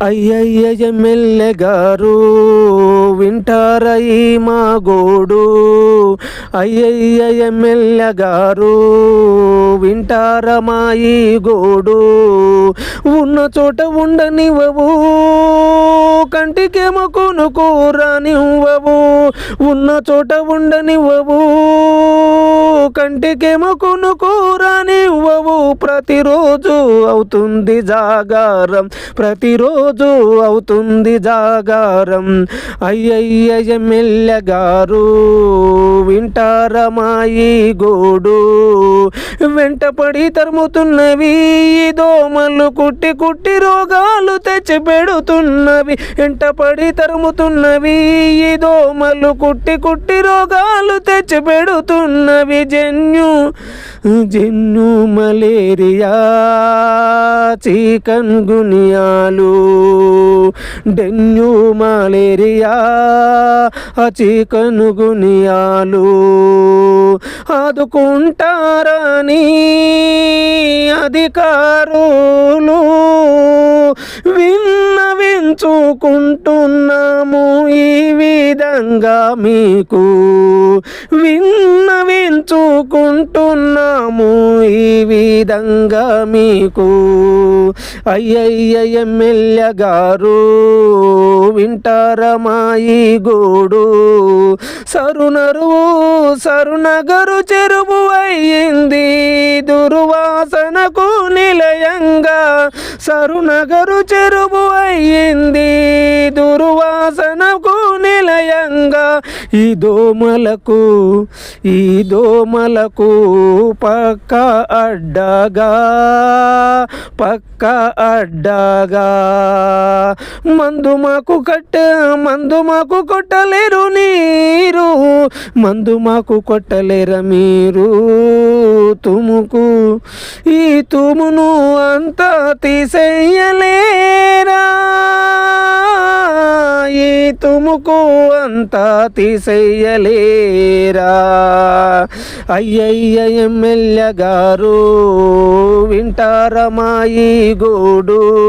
అయ్యయ్య MLA గారు వింటారా ఈ మా గోడు. అయ్యయ్య ఎమ్మెల్యే గారు వింటారా మా ఈ గోడు. ఉన్న చోట ఉండనివ్వవు, కంటికేమో కొనుకోరానివ్వవు. ఉన్న చోట ఉండనివ్వవు, కంటికేమో కొనుకోరానివ్వవు. ప్రతిరోజు అవుతుంది జాగారం, ప్రతిరోజు అవుతుంది జాగారం. అయ్యయ్య ఎమ్మెల్యే గారు వింటారా మా ఈ గోడు. వెంటపడి తరుముతున్నవి దోమలు, కుట్టి కుట్టి రోగాలు తెచ్చి పెడుతున్నవి. వెంటపడి తరుముతున్నవి దోమలు, కుట్టి కుట్టి రోగాలు తెచ్చి పెడుతున్నవి. జన్యు మలేరియా, చికన్ గునియాలు, డెన్యూ మలేరియా, చికన్ గునియాలు ఆదుకుంటారని అధికారులు విన్నవించుకుంటున్నాము. ఈ విధంగా మీకు విన్నవించుకుంటున్నాము, ఈ విధంగా మీకు. అయ్యయ్య ఎమ్మెల్యే గారు వింటారా మా ఈ గోడు. సరునగరు చెరువు అయ్యింది దుర్వాసనకు నిలయంగా. సరునగరు చెరువు అయ్యింది దుర్వాసనకు నిలయంగా. ఈ దోమలకు పక్క అడ్డగా, పక్క అడ్డగా. మందు మాకు కొట్టలేరు నీరు, మందు మాకు కొట్టలేరా మీరు. ఈ తుమును అంతా తీసేయలేరా, ఈ తుముకు అంతా తీసేయలేరా. అయ్యయ్య ఎమ్మెల్యే గారు వింటారా మా ఈ గోడు.